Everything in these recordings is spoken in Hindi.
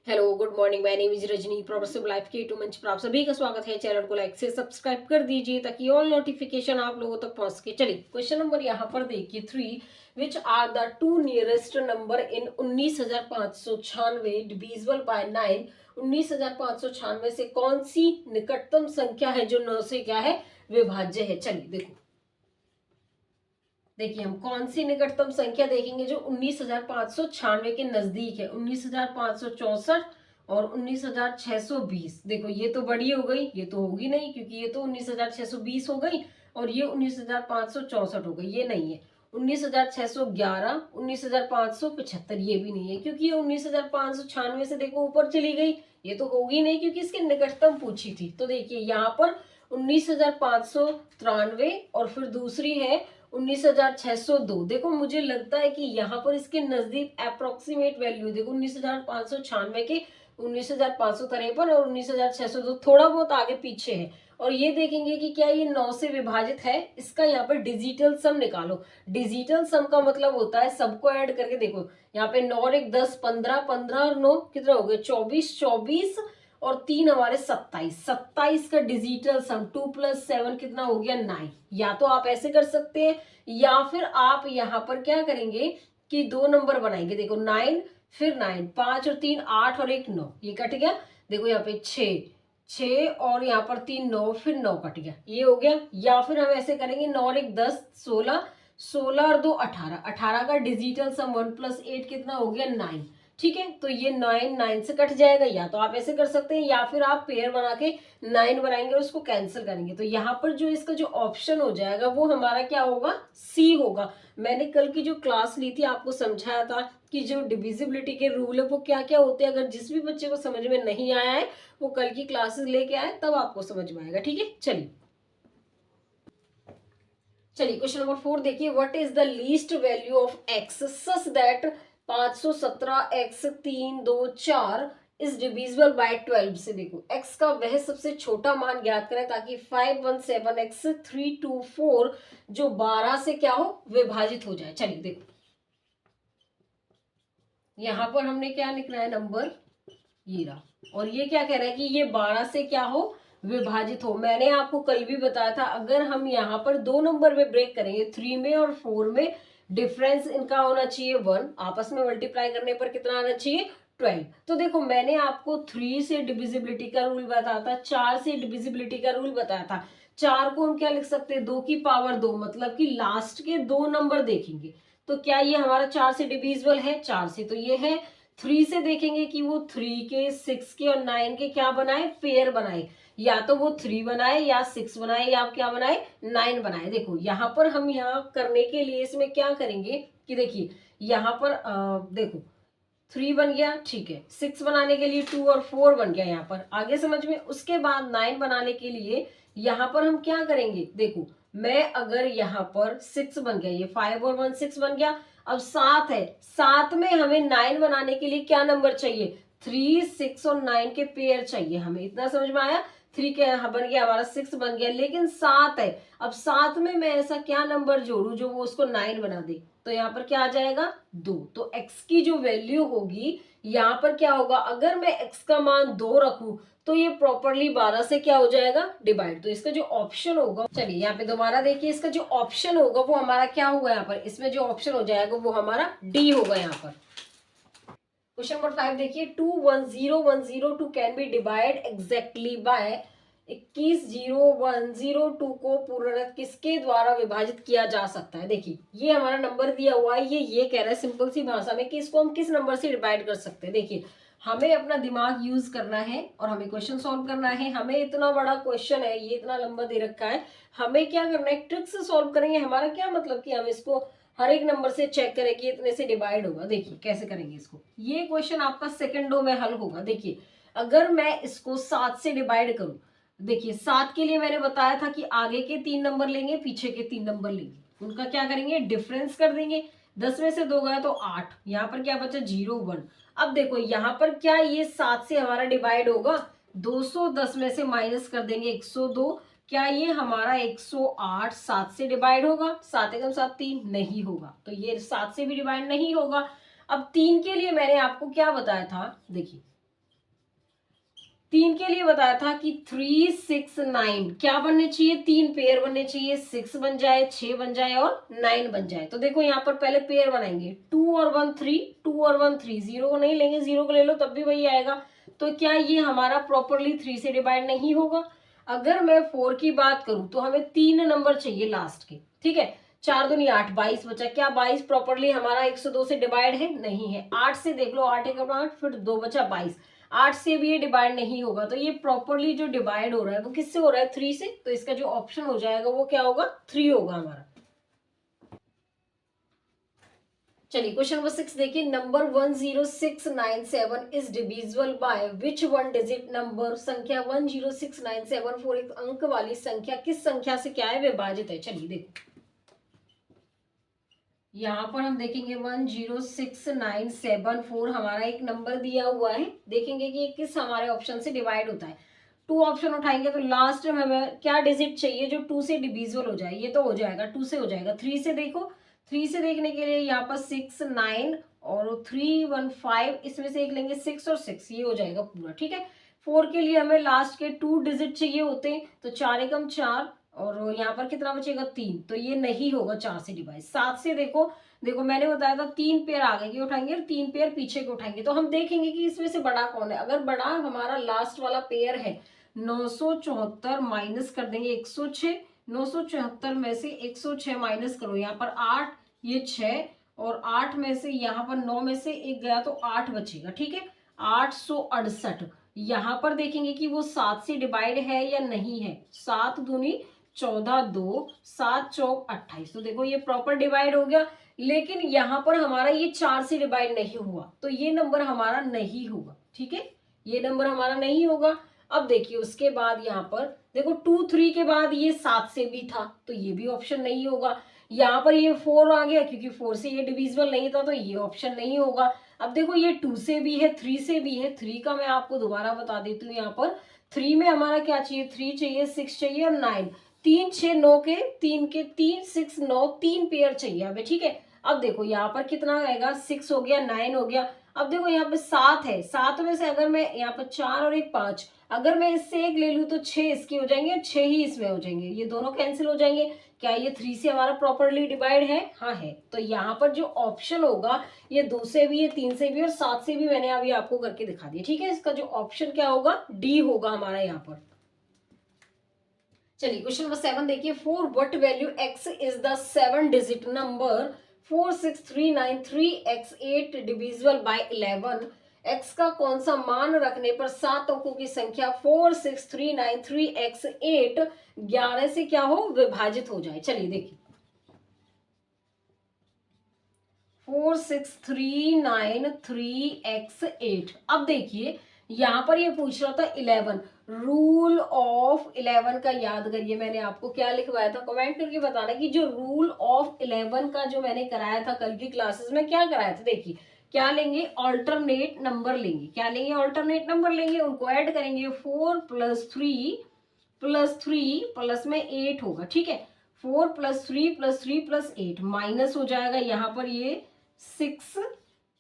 Hello good morning, my name is Rajni, progressive life के टू मंच पर आप सभी का स्वागत है। चैनल को लाइक से सब्सक्राइब कर दीजिए ताकि ऑल नोटिफिकेशन आप लोगों तक पहुंच सके। चलिए क्वेश्चन नंबर यहाँ पर देखिए 3, which are the two nearest number in 19,596 divisible by 9। 19,596 से कौन सी निकटतम संख्या है जो 9 से क्या है विभाज्य है। चलिए देखिए हम कौन सी निकटतम संख्या देखेंगे जो 19,596 के नजदीक है। 19,564 और 19,620। देखो ये तो बड़ी हो गई, ये तो होगी नहीं क्योंकि ये तो 19,620 हो गई और ये 19,564 हो गई, ये नहीं है। 19,611, 19,575 ये भी नहीं है क्योंकि ये 19,596 से देखो ऊपर चली गई, ये तो होगी नहीं क्योंकि इसके निकटतम पूछी थी। तो देखिए यहाँ पर 19,593 और फिर दूसरी है 19,602। देखो मुझे लगता है कि यहाँ पर इसके नजदीक अप्रोक्सीमेट वैल्यू देखो 19,596 के 19,553 और 19,602 थोड़ा बहुत आगे पीछे है। और ये देखेंगे कि क्या ये 9 से विभाजित है। इसका यहाँ पर डिजिटल सम निकालो। डिजिटल सम का मतलब होता है सबको ऐड करके देखो, यहाँ पे 9 और 1 10, 15, 15 और 9 कितना हो गया 24, 24 और 3 हमारे 27। 27 का डिजिटल सम 2 + 7 कितना हो गया 9। या तो आप ऐसे कर सकते हैं या फिर आप यहाँ पर क्या करेंगे कि दो नंबर बनाएंगे। देखो 9 फिर 9, 5 और 3 8 और 1 9, ये कट गया। देखो यहाँ पे 6 6 और यहाँ पर 3 9 फिर 9 कट गया, ये हो गया। या फिर हम ऐसे करेंगे 9 और 1 10, 16, 16 और 2 18, 18 का डिजिटल सम 1 + 8 कितना हो गया 9। ठीक है, तो ये 9 9 से कट जाएगा। या तो आप ऐसे कर सकते हैं या फिर आप पेयर बना के 9 बनाएंगे और उसको कैंसिल करेंगे। तो यहाँ पर जो इसका जो ऑप्शन हो जाएगा वो हमारा क्या होगा, सी होगा। मैंने कल की जो क्लास ली थी आपको समझाया था कि जो डिविजिबिलिटी के रूल है वो क्या क्या होते हैं। अगर जिस भी बच्चे को समझ में नहीं आया है वो कल की क्लासेस लेके आए तब आपको समझ में आएगा। ठीक है, चलिए क्वेश्चन नंबर 4 देखिए, what is the least value of x such that 517 x 3 2 4 is divisible bye 12 से। देखो x का वह सबसे छोटा मान ज्ञात करें ताकि 517 x 324 जो 12 से क्या हो विभाजित हो जाए। चलिए देखो यहां पर हमने क्या लिखना है नंबर, ये रहा। और ये क्या कह रहा है कि ये 12 से क्या हो विभाजित हो। मैंने आपको कल भी बताया था अगर हम यहाँ पर दो नंबर में ब्रेक करेंगे 3 में और 4 में, डिफरेंस इनका होना चाहिए 1, आपस में मल्टीप्लाई करने पर कितना आना चाहिए 12। तो देखो मैंने आपको 3 से डिविजिबिलिटी का रूल बताया था, 4 से डिविजिबिलिटी का रूल बताया था। 4 को हम क्या लिख सकते हैं 2 की पावर 2, मतलब कि लास्ट के दो नंबर देखेंगे तो क्या ये हमारा 4 से डिविजिबल है, 4 से तो ये है। 3 से देखेंगे कि वो 3 के 6 के और 9 के क्या बनाए पेयर बनाए, या तो वो 3 बनाए या 6 बनाए या क्या बनाए 9 बनाए। देखो यहाँ पर हम यहाँ करने के लिए इसमें क्या करेंगे कि देखिए यहाँ पर देखो 3 बन गया, ठीक है। 6 बनाने के लिए 2 और 4 बन गया यहाँ पर, आगे समझ में। उसके बाद 9 बनाने के लिए यहाँ पर हम क्या करेंगे, देखो मैं अगर यहाँ पर 6 बन गया, ये 5 और 1 6 बन गया। अब 7 है, 7 में हमें 9 बनाने के लिए क्या नंबर चाहिए 3, 6 और 9 के पेयर चाहिए हमें। इतना समझ में आया। 3 के यहाँ बन गया हमारा 6 बन गया, लेकिन 7 है। अब 7 में मैं ऐसा क्या नंबर जोड़ू जो वो उसको 9 बना दे, तो यहाँ पर क्या आ जाएगा 2। तो x की जो वैल्यू होगी यहाँ पर क्या होगा, अगर मैं x का मान 2 रखूं तो ये प्रॉपरली 12 से क्या हो जाएगा डिवाइड। तो इसका जो ऑप्शन होगा, चलिए यहाँ पे दोबारा देखिए, इसका जो ऑप्शन होगा वो हमारा क्या होगा यहाँ पर, इसमें जो ऑप्शन हो जाएगा वो हमारा डी होगा यहाँ पर। क्वेश्चन नंबर 5 देखिए, 21010 can be divide exactly by 210102 को पूर्णतः किसके द्वारा विभाजित किया जा सकता है। देखिए ये हमारा नंबर दिया हुआ है, ये कह रहा है सिंपल सी भाषा में कि इसको हम किस नंबर से डिवाइड कर सकते हैं। देखिए हमें अपना दिमाग यूज करना है और हमें क्वेश्चन सॉल्व करना है। हमें इतना बड़ा क्वेश्चन है, ये इतना लंबा दे रखा है, हमें क्या करना है ट्रिक से सॉल्व करेंगे। हमारा क्या मतलब कि हम इसको हर एक नंबर से चेक करें कि इतने से डिवाइड होगा। देखिए कैसे करेंगे इसको, ये क्वेश्चन आपका सेकंडों में हल होगा। देखिए अगर मैं इसको 7 से डिवाइड करूं, देखिए 7 के लिए मैंने बताया था कि आगे के 3 नंबर लेंगे, पीछे के 3 नंबर लेंगे, उनका क्या करेंगे डिफरेंस कर देंगे। 10 में से 2 गया तो 8, यहाँ पर क्या बचा 0 1। अब देखो यहाँ पर क्या ये 7 से हमारा डिवाइड होगा, 210 में से माइनस कर देंगे 102, क्या ये हमारा 108 7 से डिवाइड होगा, 7 एकम 7 3 नहीं होगा, तो ये 7 से भी डिवाइड नहीं होगा। अब 3 के लिए मैंने आपको क्या बताया था, देखिए 3 के लिए बताया था कि 3, 6, 9 क्या बनने चाहिए, 3 पेयर बनने चाहिए, 6 बन जाए, 6 बन जाए और 9 बन जाए। तो देखो यहाँ पर पहले पेयर बनाएंगे, 2 और 1 3, 2 और 1 3, 0 को नहीं लेंगे, 0 को ले लो तब भी वही आएगा। तो क्या ये हमारा प्रॉपरली 3 से डिवाइड नहीं होगा? अगर मैं 4 की बात करूं तो हमें 3 नंबर चाहिए लास्ट के, ठीक है। 4 दूनी 8, 22 बचा। क्या 22 प्रॉपरली हमारा 102 से डिवाइड है? नहीं है। 8 से देख लो, 8 एक 8, फिर 2 बचा 22। 8 से भी ये डिवाइड नहीं होगा। तो ये प्रॉपरली जो डिवाइड हो रहा है वो किससे हो रहा है? 3 से। तो इसका जो ऑप्शन हो जाएगा वो क्या होगा? 3 होगा हमारा। चलिए क्वेश्चन नंबर 6 देखिए। Number 10697 is divisible by which one digit number? संख्या 10697 एक अंक वाली संख्या किस संख्या से क्या है? विभाजित है। चलिए देखो, यहाँ पर हम देखेंगे 10697 हमारा एक नंबर दिया हुआ है। देखेंगे कि ये किस हमारे ऑप्शन से डिवाइड होता है। 2 ऑप्शन उठाएंगे तो लास्ट में हमें क्या डिजिट चाहिए जो 2 से डिविजिबल हो जाए? ये तो हो जाएगा, 2 से हो जाएगा। 3 से देखो, 3 से देखने के लिए यहाँ पर 6, 9 और 3, 1, 5, इसमें से एक लेंगे 6 और 6, ये हो जाएगा पूरा, ठीक है। 4 के लिए हमें लास्ट के 2 डिजिट चाहिए होते हैं, तो 4 एकम 4 और यहाँ पर कितना बचेगा? 3। तो ये नहीं होगा 4 से डिवाइड। 7 से देखो, देखो मैंने बताया था 3 पेयर आगे के उठाएंगे और 3 पेयर पीछे के उठाएंगे। तो हम देखेंगे कि इसमें से बड़ा कौन है। अगर बड़ा हमारा लास्ट वाला पेयर है 974 माइनस कर देंगे 106, 974 में से 106 माइनस करो, यहाँ पर 8, ये 6 और 8 में से यहाँ पर 9 में से एक गया तो 8 बचेगा, ठीक है। 868। यहाँ पर देखेंगे कि वो 7 से डिवाइड है या नहीं है। 7 दूनी 14, 2, 7 चौक 28। तो देखो ये प्रॉपर डिवाइड हो गया। लेकिन यहाँ पर हमारा ये 4 से डिवाइड नहीं हुआ, तो ये नंबर हमारा नहीं होगा, ठीक है। ये नंबर हमारा नहीं होगा। अब देखिए उसके बाद यहाँ पर देखो 2, 3 के बाद ये 7 से भी था, तो ये भी ऑप्शन नहीं होगा। यहाँ पर ये 4 आ गया, क्योंकि 4 से ये डिविजिबल नहीं था, तो ये ऑप्शन नहीं होगा। अब देखो ये 2 से भी है, 3 से भी है। 3 का मैं आपको दोबारा बता देती हूँ। यहाँ पर 3 में हमारा क्या चाहिए? 3 चाहिए, 6 चाहिए और 9। 3, 6, 9 के 3 के 3, 6, 9, 3 पेयर चाहिए हमें, ठीक है। अब देखो यहाँ पर कितना आएगा? 6 हो गया, 9 हो गया। अब देखो यहाँ पे 7 है, 7 में से अगर मैं यहाँ पर 4 और एक 5, अगर मैं इससे एक ले लूँ तो 6 इसके हो जाएंगे और 6 ही इसमें हो जाएंगे। ये दोनों कैंसिल हो जाएंगे। क्या ये 3 से हमारा प्रॉपरली डिवाइड है? हाँ है। तो यहाँ पर जो ऑप्शन होगा ये 2 से भी है, 3 से भी और 7 से भी मैंने अभी आपको करके दिखा दिया, ठीक है। इसका जो ऑप्शन क्या होगा? डी होगा हमारा यहाँ पर। चलिए क्वेश्चन नंबर 7 देखिए। For what value x is the 7 digit number 46393x8 divisible by 11? x का कौन सा मान रखने पर 7 अंकों की संख्या 46393x8 11 से क्या हो? विभाजित हो जाए। चलिए देखिए, 46393x8। अब देखिए यहाँ पर ये पूछ रहा था 11, रूल ऑफ 11 का याद करिए। मैंने आपको क्या लिखवाया था? कमेंट करके बताना कि जो रूल ऑफ 11 का जो मैंने कराया था कल की क्लासेस में, क्या कराया था। देखिए क्या लेंगे? ऑल्टरनेट नंबर लेंगे। क्या लेंगे? ऑल्टरनेट नंबर लेंगे, उनको ऐड करेंगे। 4 + 3 + 3 प्लस में 8 होगा, ठीक है। 4 + 3 + 3 + 8 माइनस हो जाएगा यहाँ पर ये 6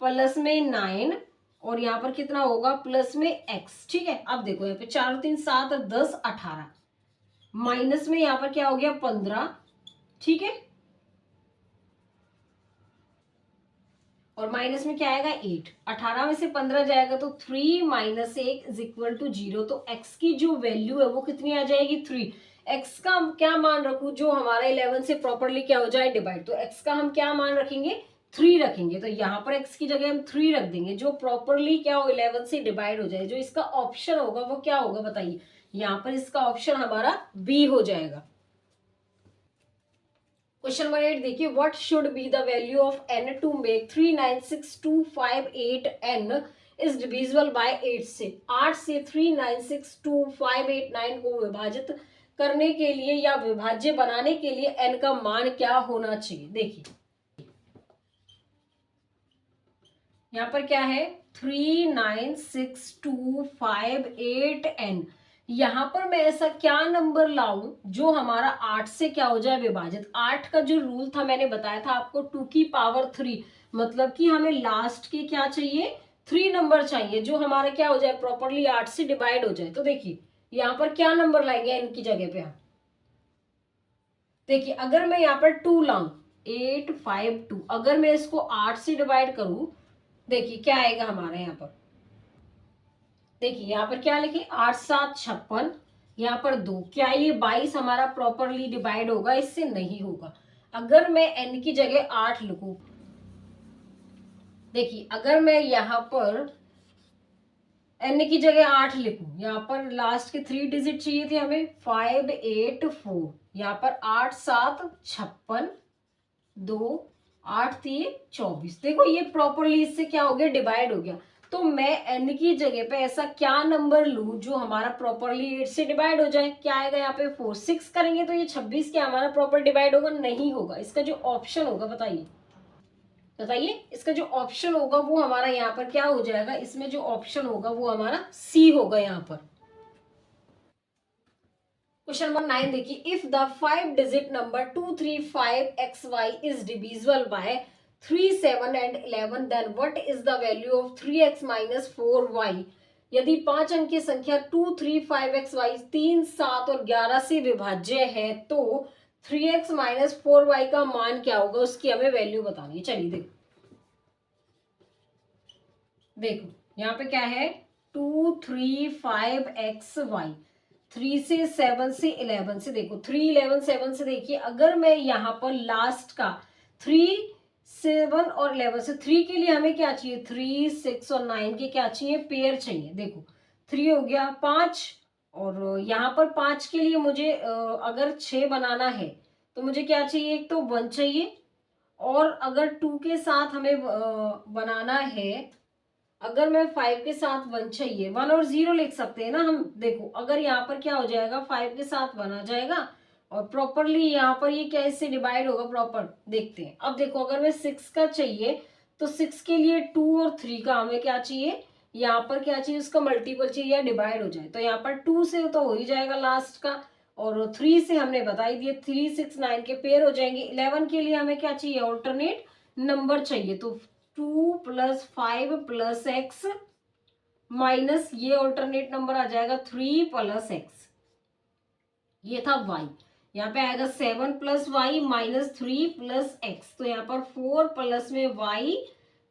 प्लस में 9 और यहाँ पर कितना होगा? प्लस में x, ठीक है। अब देखो यहाँ पे 4 3 7 10 18 माइनस में यहाँ पर क्या हो गया? 15, ठीक है। और माइनस में क्या आएगा? 8। 18 में से 15 जाएगा तो 3 - 1 = 0। तो x की जो वैल्यू है वो कितनी आ जाएगी? 3। x का क्या मान रखूं जो हमारा 11 से प्रॉपरली क्या हो जाए? डिवाइड। तो x का हम क्या मान रखेंगे? 3 रखेंगे। तो यहाँ पर x की जगह हम 3 रख देंगे, जो प्रॉपरली क्या हो? 11 से डिवाइड हो जाए। जो इसका ऑप्शन होगा वो क्या होगा बताइए? यहाँ पर इसका ऑप्शन हमारा बी हो जाएगा। क्वेश्चन नंबर 8 देखिए। What should be the value of n to make 396,258n is divisible by 8 से? 8 से 396,258 को विभाजित करने के लिए या विभाज्य बनाने के लिए n का मान क्या होना चाहिए? देखिए यहाँ पर क्या है? 396,258n। यहाँ पर मैं ऐसा क्या नंबर लाऊं जो हमारा 8 से क्या हो जाए? विभाजित। 8 का जो रूल था मैंने बताया था आपको, 2 की पावर 3, मतलब कि हमें लास्ट के क्या चाहिए? 3 नंबर चाहिए जो हमारा क्या हो जाए, प्रॉपरली 8 से डिवाइड हो जाए। तो देखिए यहाँ पर क्या नंबर लाएंगे n की जगह पे हम, देखिए अगर मैं यहाँ पर 2 लाऊं, 8 5 2, अगर मैं इसको 8 से डिवाइड करूं, देखिए क्या आएगा हमारे यहाँ पर, देखिए यहाँ पर क्या लिखे 8 7 56, यहाँ पर 2, क्या ये 22 हमारा प्रॉपरली डिवाइड होगा, इससे नहीं होगा। अगर मैं n की जगह 8 लिखूं, देखिए अगर मैं यहाँ पर n की जगह 8 लिखूं, यहाँ पर लास्ट के 3 डिजिट चाहिए थे हमें, 5 8 4, यहाँ पर 8 7 56, 2 8 3 24, देखो ये प्रॉपरली इससे क्या हो गया, डिवाइड हो गया। तो मैं n की जगह पे ऐसा क्या नंबर लूं जो हमारा प्रॉपरली 8 से डिवाइड हो जाए, क्या आएगा यहाँ पे 4 6 करेंगे तो ये 26 क्या हमारा प्रॉपर डिवाइड होगा, नहीं होगा। इसका जो ऑप्शन होगा बताइए, बताइए इसका जो ऑप्शन होगा वो हमारा यहाँ पर क्या हो जाएगा, इसमें जो ऑप्शन होगा वो हमारा सी होगा यहाँ पर। क्वेश्चन नंबर 9 देखिए, if the 5 digit number 235xy is divisible by 3 7 and 11 then what is the value of 3x minus 4y। यदि 5 अंक की संख्या 235xy 3 7 और 11 से विभाज्य है तो 3x माइनस 4y का मान क्या होगा, उसकी हमें वैल्यू बतानी है। चलिए देखो, देखो यहाँ पे क्या है 235xy, 3 से 7 से 11 से, देखो 3 11 7 से, देखिए अगर मैं यहाँ पर लास्ट का 3 7 और 11 से, 3 के लिए हमें क्या चाहिए, 3 6 और 9 के क्या चाहिए, पेयर चाहिए। देखो 3 हो गया 5, और यहाँ पर 5 के लिए मुझे अगर 6 बनाना है तो मुझे क्या चाहिए, एक तो 1 चाहिए, और अगर 2 के साथ हमें बनाना है, अगर मैं 5 के साथ 1 चाहिए, 1 और 0 लिख सकते हैं ना हम। देखो अगर यहाँ पर क्या हो जाएगा, 5 के साथ 1 आ जाएगा, और प्रॉपरली यहाँ पर ये क्या इससे डिवाइड होगा प्रॉपर, देखते हैं। अब देखो अगर मैं 6 का चाहिए तो 6 के लिए 2 और 3 का हमें क्या चाहिए, यहाँ पर क्या चाहिए, उसका मल्टीपल चाहिए या डिवाइड हो जाए। तो यहाँ पर 2 से तो हो ही जाएगा लास्ट का, और 3 से हमने बता ही दिया 3 6 9 के पेयर हो जाएंगे। 11 के लिए हमें क्या चाहिए, ऑल्टरनेट नंबर चाहिए। तो 2 + 5 + x माइनस ये ऑल्टरनेट नंबर आ जाएगा 3 + x, ये था y, यहाँ पे आएगा 7 + y माइनस 3 + x, तो यहाँ पर 4 प्लस में y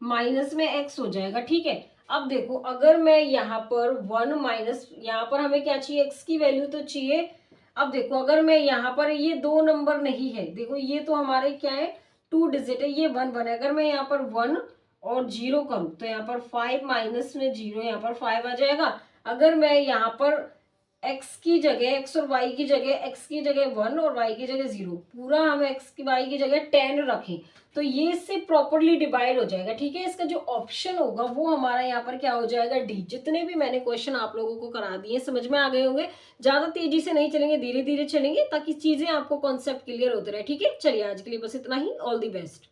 माइनस में x हो जाएगा। ठीक है, अब देखो अगर मैं यहाँ पर 1 माइनस, यहाँ पर हमें क्या चाहिए, x की वैल्यू तो चाहिए। अब देखो अगर मैं यहाँ पर, ये 2 नंबर नहीं है, देखो ये तो हमारे क्या है 2 डिजिट है, ये 1 1 है। अगर मैं यहाँ पर 1 और 0 करूं तो यहाँ पर 5 माइनस में 0, यहाँ पर 5 आ जाएगा। अगर मैं यहाँ पर x की जगह, x और y की जगह, x की जगह 1 और y की जगह 0, पूरा हम x की y की जगह 10 रखें तो ये इससे प्रॉपरली डिवाइड हो जाएगा। ठीक है, इसका जो ऑप्शन होगा वो हमारा यहाँ पर क्या हो जाएगा, डी। जितने भी मैंने क्वेश्चन आप लोगों को करा दिए समझ में आ गए होंगे, ज्यादा तेजी से नहीं चलेंगे, धीरे धीरे चलेंगे ताकि चीजें आपको कॉन्सेप्ट क्लियर होते रहे। ठीक है, चलिए आज के लिए बस इतना ही, ऑल दी बेस्ट।